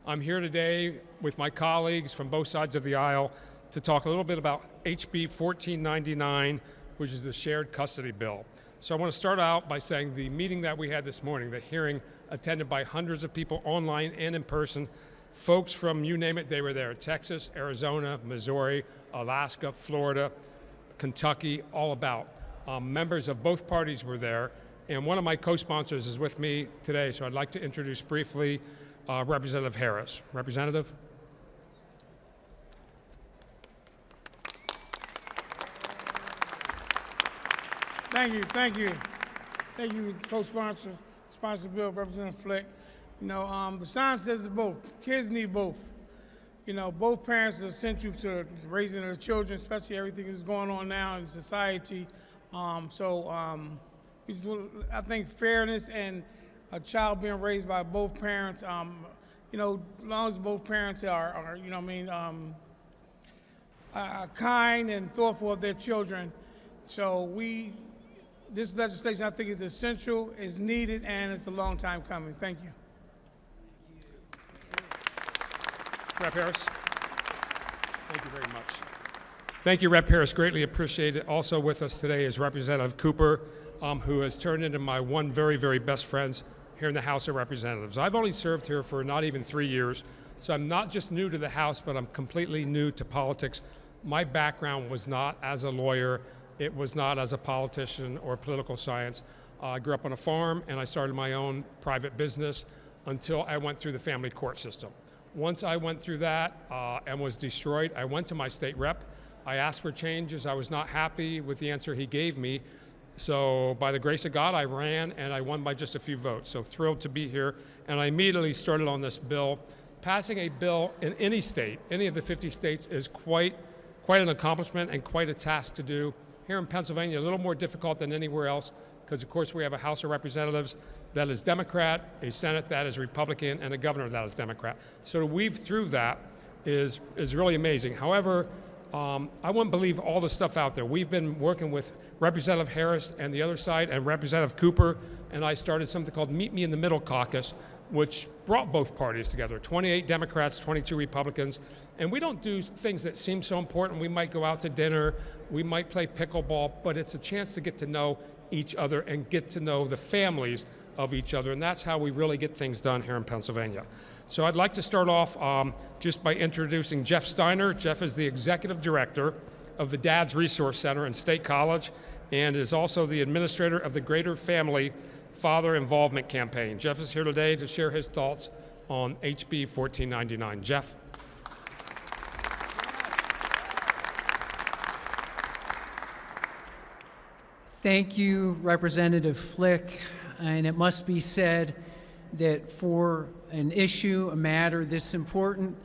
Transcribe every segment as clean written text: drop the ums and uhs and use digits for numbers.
I'm here today with my colleagues from both sides of the aisle to talk a little bit about HB 1499, which is the shared custody bill. So I want to start out by saying the meeting that we had this morning, the hearing attended by hundreds of people online and in person, folks from you name it, they were there. Texas, Arizona, Missouri, Alaska, Florida, Kentucky, all about. Members of both parties were there, and one of my co-sponsors is with me today, so I'd like to introduce briefly Representative Harris. Representative? Thank you, co-sponsor, sponsor bill, Representative Flick. You know, the sign says it both. Kids need both. You know, both parents are essential to raising their children, especially everything that's going on now in society. I think fairness and a child being raised by both parents, you know, as long as both parents are you know what I mean, kind and thoughtful of their children. So this legislation, I think, is essential, is needed, and it's a long time coming. Thank you. Rep. Harris. Thank you very much. Thank you, Rep. Harris. Greatly appreciate it. Also with us today is Representative Cooper, who has turned into my one very, very best friends here in the House of Representatives. I've only served here for not even 3 years, so I'm not just new to the House, but I'm completely new to politics. My background was not as a lawyer. It was not as a politician or political science. I grew up on a farm, and I started my own private business until I went through the family court system. Once I went through that and was destroyed, I went to my state rep. I asked for changes. I was not happy with the answer he gave me. So by the grace of God, I ran and I won by just a few votes. So thrilled to be here. And I immediately started on this bill. Passing a bill in any state, any of the 50 states, is quite an accomplishment and quite a task to do. Here in Pennsylvania, a little more difficult than anywhere else, because of course we have a House of Representatives that is Democrat, a Senate that is Republican, and a governor that is Democrat. So to weave through that is really amazing. However, I wouldn't believe all the stuff out there. We've been working with Representative Harris and the other side, and Representative Cooper, and I started something called Meet Me in the Middle Caucus, which brought both parties together, 28 Democrats, 22 Republicans. And we don't do things that seem so important. We might go out to dinner, we might play pickleball, but it's a chance to get to know each other and get to know the families of each other, and that's how we really get things done here in Pennsylvania. So I'd like to start off just by introducing Jeff Steiner. Jeff is the executive director of the Dad's Resource Center in State College and is also the administrator of the Greater Family Father Involvement Campaign. Jeff is here today to share his thoughts on HB 1499. Jeff. Thank you, Representative Flick. And it must be said that for an issue, a matter this important,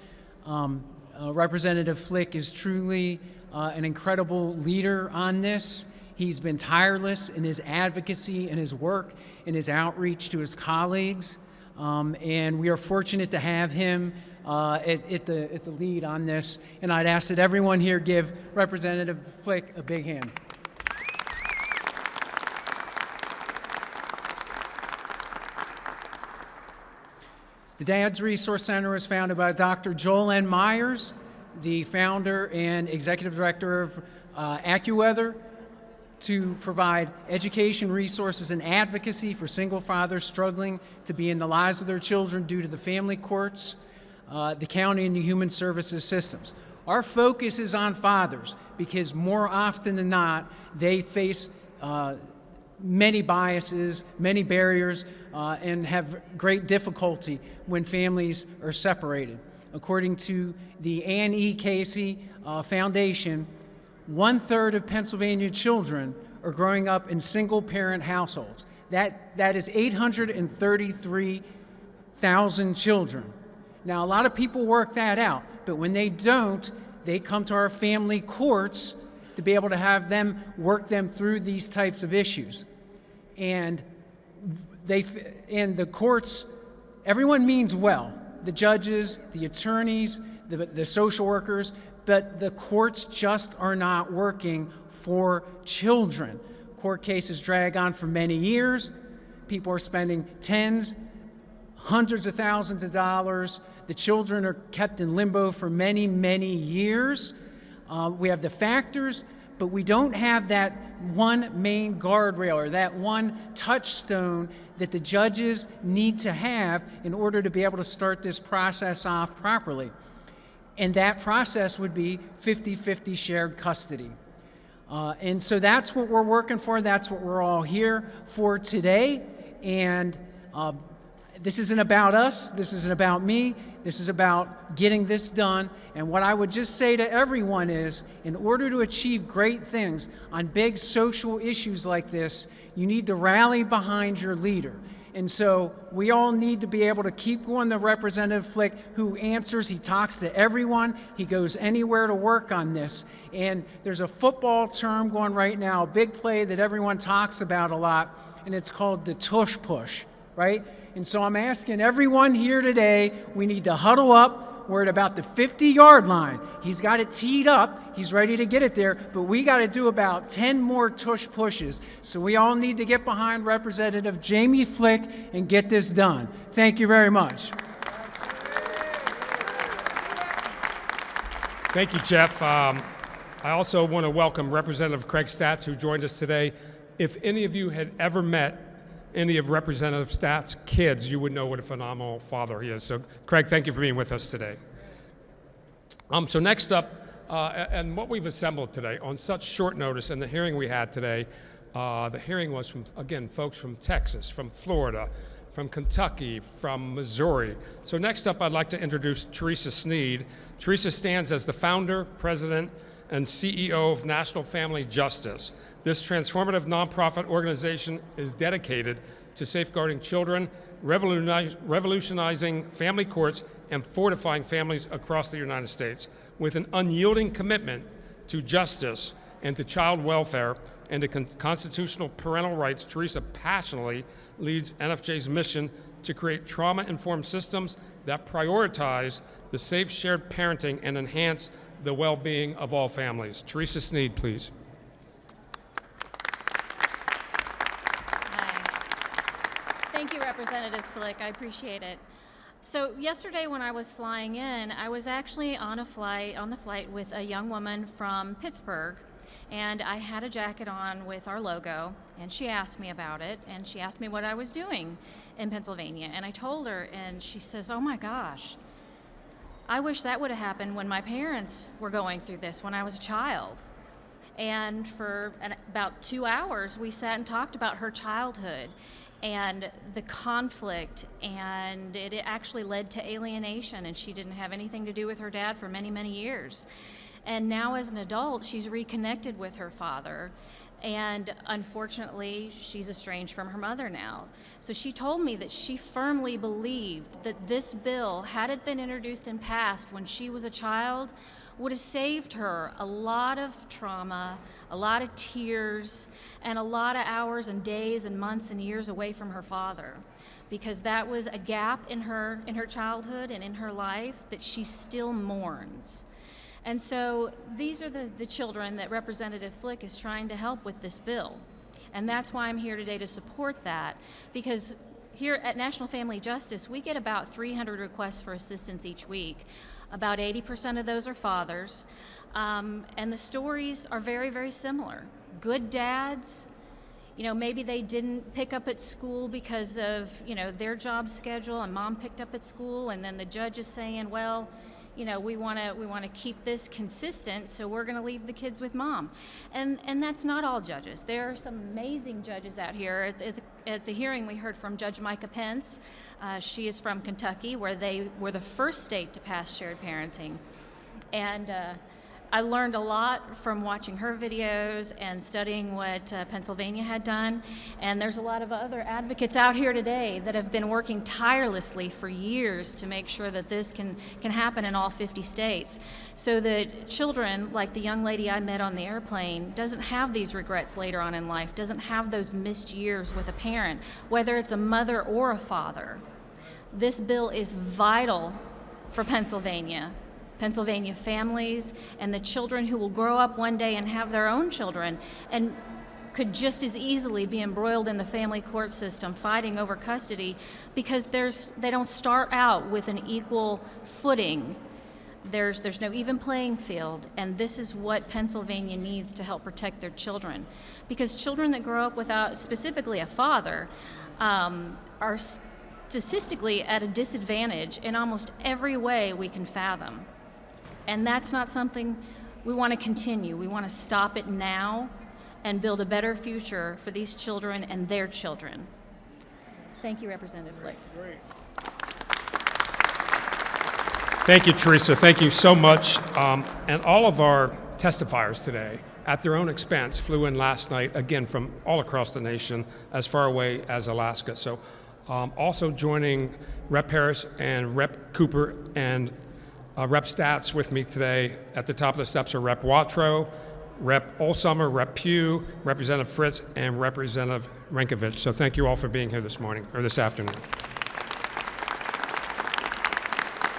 Representative Flick is truly an incredible leader on this. He's been tireless in his advocacy and his work and his outreach to his colleagues. And we are fortunate to have him at the lead on this. And I'd ask that everyone here give Representative Flick a big hand. The Dad's Resource Center was founded by Dr. Joel N. Myers, the founder and executive director of AccuWeather, to provide education, resources, and advocacy for single fathers struggling to be in the lives of their children due to the family courts, the county, and the human services systems. Our focus is on fathers because more often than not, they face many biases, many barriers, and have great difficulty when families are separated. According to the Ann E. Casey Foundation, 1/3 of Pennsylvania children are growing up in single-parent households. That is 833,000 children. Now, a lot of people work that out, but when they don't, they come to our family courts to be able to have them work them through these types of issues. And the courts, everyone means well. The judges, the attorneys, the social workers, but the courts just are not working for children. Court cases drag on for many years. People are spending tens, hundreds of thousands of dollars. The children are kept in limbo for many, many years. We have the factors, but we don't have that one main guardrail or that one touchstone that the judges need to have in order to be able to start this process off properly. And that process would be 50-50 shared custody. And so that's what we're working for. That's what we're all here for today. And this isn't about us. This isn't about me. This is about getting this done. And what I would just say to everyone is, in order to achieve great things on big social issues like this, you need to rally behind your leader. And so we all need to be able to keep going to Representative Flick, who answers, he talks to everyone, he goes anywhere to work on this. And there's a football term going right now, a big play that everyone talks about a lot, and it's called the tush push, right? And so I'm asking everyone here today, we need to huddle up. We're at about the 50-yard line. He's got it teed up. He's ready to get it there, but we got to do about 10 more tush pushes. So we all need to get behind Representative Jamie Flick and get this done. Thank you very much. Thank you, Jeff. I also want to welcome Representative Craig Statz, who joined us today. If any of you had ever met any of Representative Statz' kids, you would know what a phenomenal father he is. So, Craig, thank you for being with us today. So next up, and what we've assembled today on such short notice, and the hearing we had today, the hearing was from, again, folks from Texas, from Florida, from Kentucky, from Missouri. So next up, I'd like to introduce Teresa Sneed. Teresa stands as the founder, president, and CEO of National Family Justice. This transformative nonprofit organization is dedicated to safeguarding children, revolutionizing family courts, and fortifying families across the United States. With an unyielding commitment to justice and to child welfare and to constitutional parental rights, Teresa passionately leads NFJ's mission to create trauma-informed systems that prioritize the safe shared parenting and enhance the well-being of all families. Teresa Sneed, please. Thank you, Representative Flick. I appreciate it. So yesterday when I was flying in, I was actually on the flight with a young woman from Pittsburgh, and I had a jacket on with our logo, and she asked me about it, and she asked me what I was doing in Pennsylvania, and I told her, and she says, "Oh my gosh, I wish that would have happened when my parents were going through this when I was a child." And for about 2 hours, we sat and talked about her childhood and the conflict, and it actually led to alienation, and she didn't have anything to do with her dad for many, many years. And now as an adult, she's reconnected with her father, and unfortunately, she's estranged from her mother now. So she told me that she firmly believed that this bill, had it been introduced and passed when she was a child, would have saved her a lot of trauma, a lot of tears, and a lot of hours and days and months and years away from her father, because that was a gap in her childhood and in her life that she still mourns. And so these are the children that Representative Flick is trying to help with this bill. And that's why I'm here today to support that, because here at National Family Justice, we get about 300 requests for assistance each week. About 80% of those are fathers, and the stories are very, very similar. Good dads, maybe they didn't pick up at school because of, their job schedule, and mom picked up at school, and then the judge is saying, well, we want to keep this consistent, so we're going to leave the kids with mom. And that's not all judges. There are some amazing judges out here. At the hearing, we heard from Judge Micah Pence. She is from Kentucky, where they were the first state to pass shared parenting. And I learned a lot from watching her videos and studying what Pennsylvania had done. And there's a lot of other advocates out here today that have been working tirelessly for years to make sure that this can happen in all 50 states, so that children, like the young lady I met on the airplane, doesn't have these regrets later on in life, doesn't have those missed years with a parent, whether it's a mother or a father. This bill is vital for Pennsylvania families, and the children who will grow up one day and have their own children. And could just as easily be embroiled in the family court system fighting over custody because they don't start out with an equal footing. There's no even playing field, and this is what Pennsylvania needs to help protect their children. Because children that grow up without specifically a father are statistically at a disadvantage in almost every way we can fathom. And that's not something we want to continue. We want to stop it now and build a better future for these children and their children. Thank you, Representative Flick. Great. Thank you, Teresa. Thank you so much. And all of our testifiers today, at their own expense, flew in last night, again, from all across the nation, as far away as Alaska. So also joining Rep. Harris and Rep. Cooper and Rep. Stats with me today at the top of the steps are Rep. Watrow, Rep. Olsummer, Rep. Pugh, Representative Fritz, and Representative Rankovich. So thank you all for being here this morning, or this afternoon.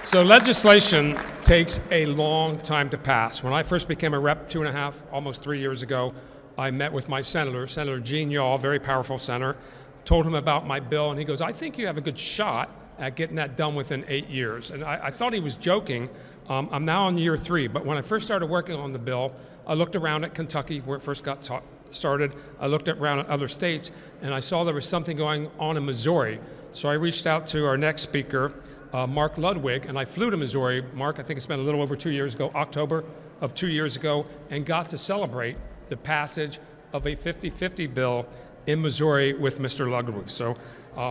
So legislation takes a long time to pass. When I first became a rep 2.5, almost 3 years ago, I met with my senator, Senator Gene Yaw, very powerful senator, told him about my bill, and he goes, I think you have a good shot at getting that done within 8 years. And I thought he was joking. I'm now on year 3, but when I first started working on the bill, I looked around at Kentucky, where it first got started. I looked around at other states, and I saw there was something going on in Missouri. So I reached out to our next speaker, Mark Ludwig, and I flew to Missouri. Mark, I think it's been a little over 2 years ago, October of 2 years ago, and got to celebrate the passage of a 50-50 bill in Missouri with Mr. Ludwig. So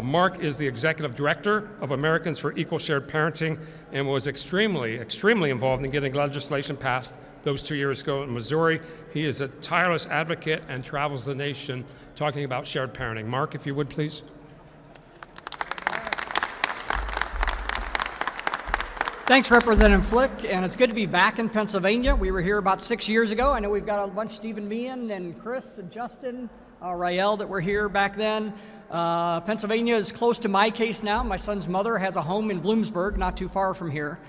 Mark is the executive director of Americans for Equal Shared Parenting and was extremely involved in getting legislation passed those 2 years ago in Missouri. He is a tireless advocate and travels the nation talking about shared parenting. Mark, if you would, please. Thanks, Representative Flick, and it's good to be back in Pennsylvania. We were here about 6 years ago. I know we've got a bunch, Stephen Meehan and Chris and Justin, Rael, that were here back then. Pennsylvania is close to my case now. My son's mother has a home in Bloomsburg, not too far from here.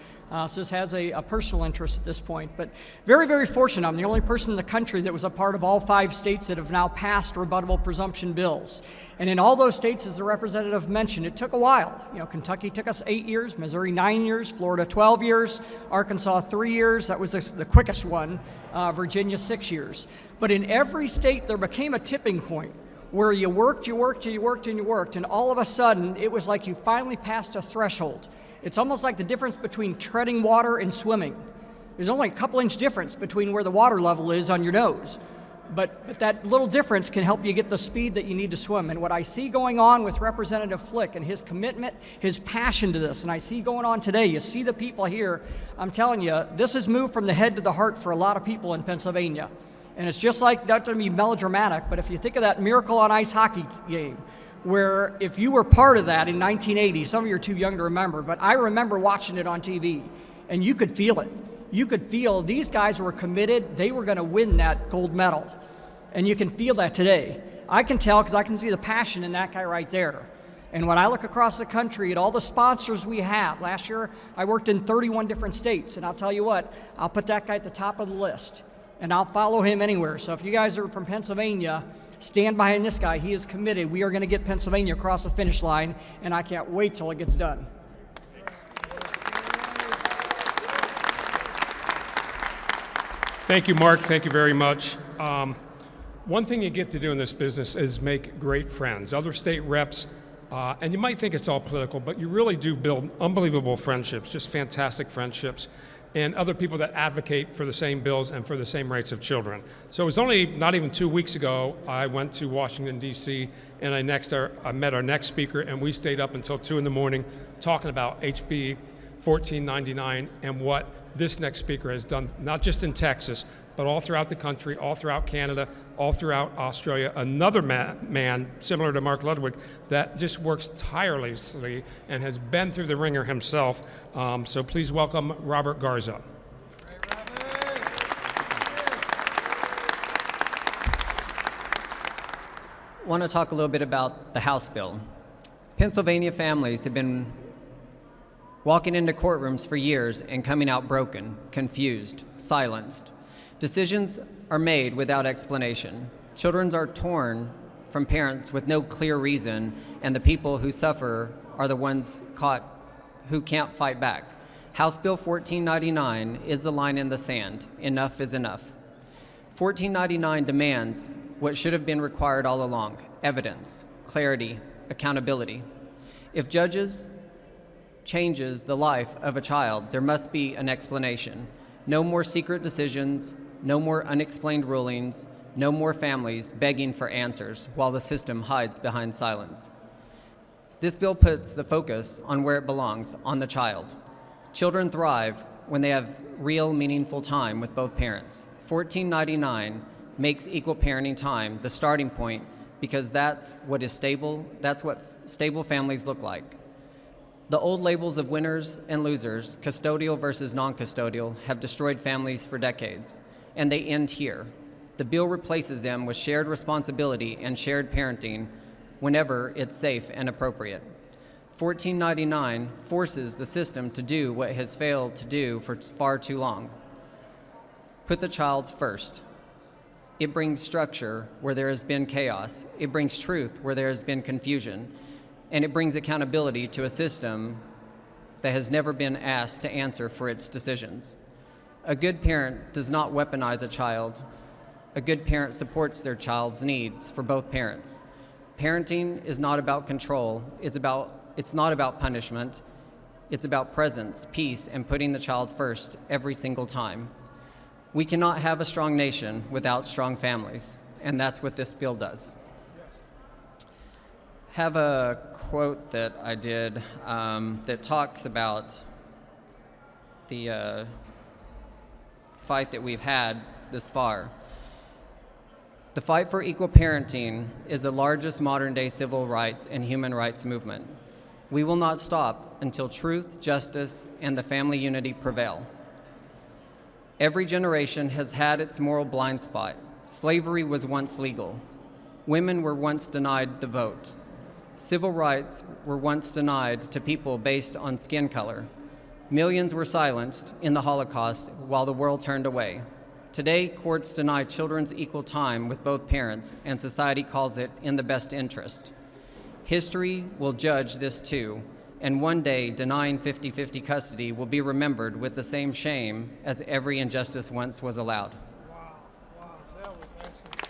So this has a personal interest at this point. But very, very fortunate. I'm the only person in the country that was a part of all 5 states that have now passed rebuttable presumption bills. And in all those states, as the representative mentioned, it took a while. You know, Kentucky took us 8 years, Missouri 9 years, Florida 12 years, Arkansas 3 years. That was the quickest one. Virginia 6 years. But in every state, there became a tipping point where you worked, and all of a sudden, it was like you finally passed a threshold. It's almost like the difference between treading water and swimming. There's only a couple-inch difference between where the water level is on your nose. But that little difference can help you get the speed that you need to swim. And what I see going on with Representative Flick and his commitment, his passion to this, and I see going on today, you see the people here, I'm telling you, this has moved from the head to the heart for a lot of people in Pennsylvania. And it's just like, not to be melodramatic, but if you think of that Miracle on Ice hockey game, where if you were part of that in 1980, some of you are too young to remember, but I remember watching it on TV, and you could feel it. You could feel these guys were committed. They were going to win that gold medal, and you can feel that today. I can tell because I can see the passion in that guy right there. And when I look across the country at all the sponsors we have, last year I worked in 31 different states, and I'll tell you what, I'll put that guy at the top of the list, and I'll follow him anywhere. So if you guys are from Pennsylvania, stand behind this guy. He is committed. We are going to get Pennsylvania across the finish line, and I can't wait till it gets done. Thank you, Mark. Thank you very much. One thing you get to do in this business is make great friends. Other state reps, and you might think it's all political, but you really do build unbelievable friendships, just fantastic friendships, and other people that advocate for the same bills and for the same rights of children. So it was only not even 2 weeks ago, I went to Washington, D.C., and I met our next speaker, and we stayed up until 2 in the morning talking about HB 1499 and what this next speaker has done, not just in Texas, but all throughout the country, all throughout Canada, all throughout Australia. Another man similar to Mark Ludwig that just works tirelessly and has been through the ringer himself. So please welcome Robert Garza. I want to talk a little bit about the House bill. Pennsylvania families have been walking into courtrooms for years and coming out broken, confused, silenced. Decisions are made without explanation. Children are torn from parents with no clear reason, and the people who suffer are the ones caught who can't fight back. House Bill 1499 is the line in the sand. Enough is enough. 1499 demands what should have been required all along: evidence, clarity, accountability. If judges changes the life of a child, there must be an explanation. No more secret decisions, no more unexplained rulings, no more families begging for answers while the system hides behind silence. This bill puts the focus on where it belongs, on the child. Children thrive when they have real, meaningful time with both parents. 1499 makes equal parenting time the starting point because that's what stable families look like. The old labels of winners and losers, custodial versus non-custodial, have destroyed families for decades, and they end here. The bill replaces them with shared responsibility and shared parenting whenever it's safe and appropriate. 1499 forces the system to do what it has failed to do for far too long. Put the child first. It brings structure where there has been chaos. It brings truth where there has been confusion. And it brings accountability to a system that has never been asked to answer for its decisions. A good parent does not weaponize a child. A good parent supports their child's needs for both parents. Parenting is not about control. It's not about punishment. It's about presence, peace, and putting the child first every single time. We cannot have a strong nation without strong families, and that's what this bill does. Have a quote that I did that talks about the fight that we've had this far. The fight for equal parenting is the largest modern-day civil rights and human rights movement. We will not stop until truth, justice, and the family unity prevail. Every generation has had its moral blind spot. Slavery was once legal. Women were once denied the vote. Civil rights were once denied to people based on skin color. Millions were silenced in the Holocaust while the world turned away. Today, courts deny children's equal time with both parents, and society calls it in the best interest. History will judge this too, and one day denying 50-50 custody will be remembered with the same shame as every injustice once was allowed. Wow, that was excellent.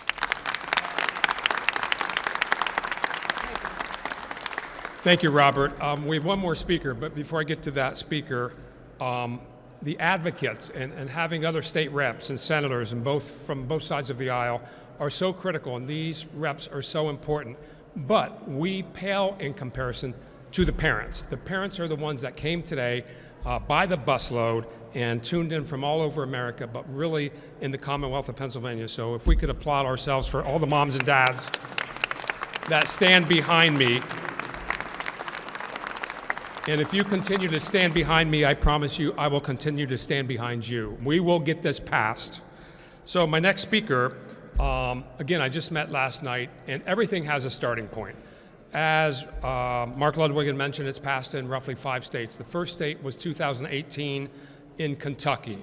Thank you, Robert. We have one more speaker, but before I get to that speaker, the advocates and having other state reps and senators and from both sides of the aisle are so critical, and these reps are so important. But we pale in comparison to the parents. The parents are the ones that came today by the busload and tuned in from all over America, but really in the Commonwealth of Pennsylvania. So if we could applaud ourselves for all the moms and dads that stand behind me. And if you continue to stand behind me, I promise you I will continue to stand behind you. We will get this passed. So my next speaker, again, I just met last night, and everything has a starting point. As Mark Ludwig had mentioned, it's passed in roughly 5 states. The first state was 2018 in Kentucky,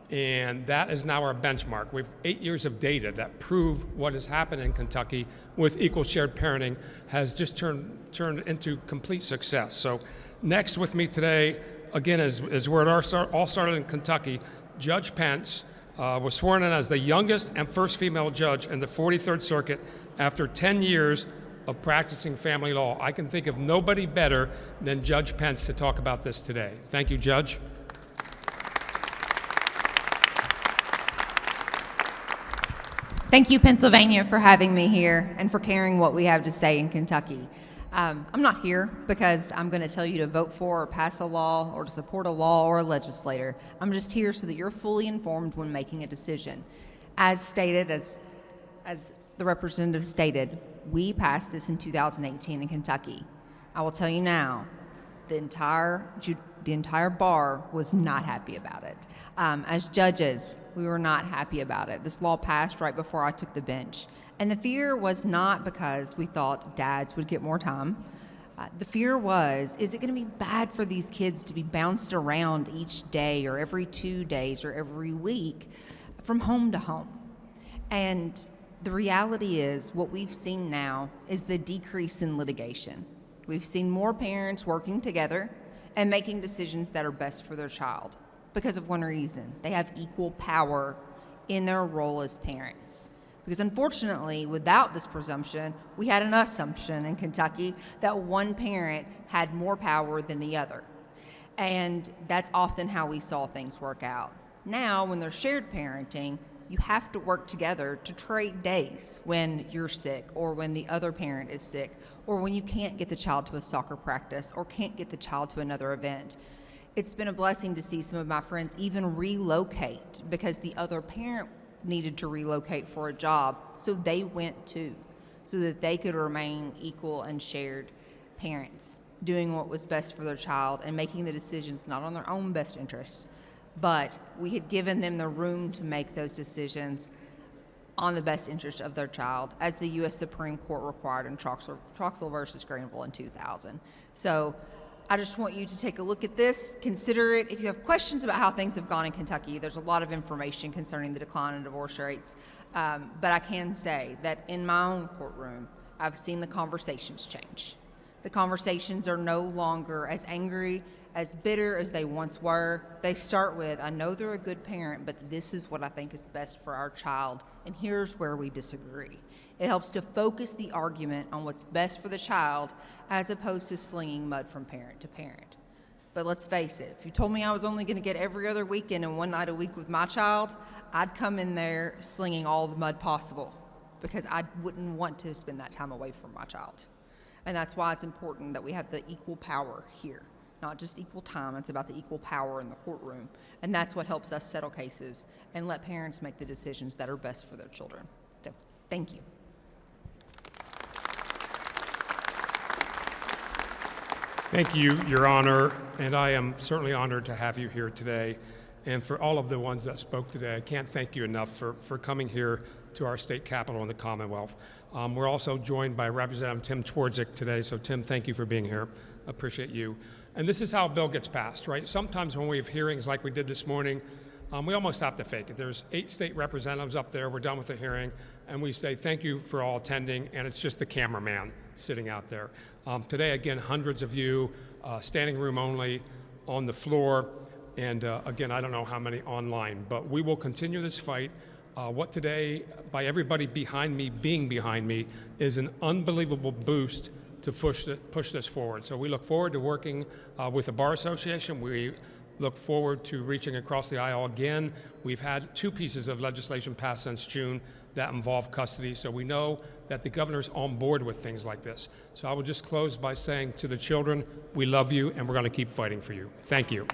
and that is now our benchmark. We have 8 years of data that prove what has happened in Kentucky with equal shared parenting has just turned into complete success. So next with me today, again, is where it all started in Kentucky. Judge Pence was sworn in as the youngest and first female judge in the 43rd Circuit after 10 years of practicing family law. I can think of nobody better than Judge Pence to talk about this today. Thank you, Judge. Thank you, Pennsylvania, for having me here and for caring what we have to say in Kentucky. I'm not here because I'm going to tell you to vote for or pass a law or to support a law or a legislator. I'm just here so that you're fully informed when making a decision. As stated, as the representative stated, we passed this in 2018 in Kentucky. I will tell you now, the entire bar was not happy about it. As judges, we were not happy about it. This law passed right before I took the bench. And the fear was not because we thought dads would get more time. The fear was, is it going to be bad for these kids to be bounced around each day or every 2 days or every week from home to home? And the reality is what we've seen now is the decrease in litigation. We've seen more parents working together and making decisions that are best for their child because of one reason: they have equal power in their role as parents. Because unfortunately, without this presumption, we had an assumption in Kentucky that one parent had more power than the other. And that's often how we saw things work out. Now, when there's shared parenting, you have to work together to trade days when you're sick or when the other parent is sick or when you can't get the child to a soccer practice or can't get the child to another event. It's been a blessing to see some of my friends even relocate because the other parent needed to relocate for a job, so they went too, so that they could remain equal and shared parents, doing what was best for their child and making the decisions not on their own best interest, but we had given them the room to make those decisions on the best interest of their child, as the U.S. Supreme Court required in Troxel versus Granville in 2000. So I just want you to take a look at this, consider it. If you have questions about how things have gone in Kentucky, there's a lot of information concerning the decline in divorce rates. But I can say that in my own courtroom, I've seen the conversations change. The conversations are no longer as angry, as bitter as they once were. They start with, I know they're a good parent, but this is what I think is best for our child, and here's where we disagree. It helps to focus the argument on what's best for the child as opposed to slinging mud from parent to parent. But let's face it, if you told me I was only going to get every other weekend and one night a week with my child, I'd come in there slinging all the mud possible because I wouldn't want to spend that time away from my child. And that's why it's important that we have the equal power here. Not just equal time, it's about the equal power in the courtroom. And that's what helps us settle cases and let parents make the decisions that are best for their children. So, thank you. Thank you, Your Honor, and I am certainly honored to have you here today. And for all of the ones that spoke today, I can't thank you enough for coming here to our state capitol in the Commonwealth. We're also joined by Representative Tim Twardzik today, so Tim, thank you for being here. Appreciate you. And this is how a bill gets passed, right? Sometimes when we have hearings like we did this morning, we almost have to fake it. There's 8 state representatives up there, we're done with the hearing, and we say thank you for all attending, and it's just the cameraman sitting out there. Today, again, hundreds of you, standing room only, on the floor, and again, I don't know how many online, but we will continue this fight. What today, by everybody behind me being behind me, is an unbelievable boost to push this forward. So we look forward to working with the Bar Association. We look forward to reaching across the aisle again. We've had 2 pieces of legislation passed since June that involve custody, so we know that the governor's on board with things like this. So I will just close by saying to the children, we love you and we're going to keep fighting for you. Thank you.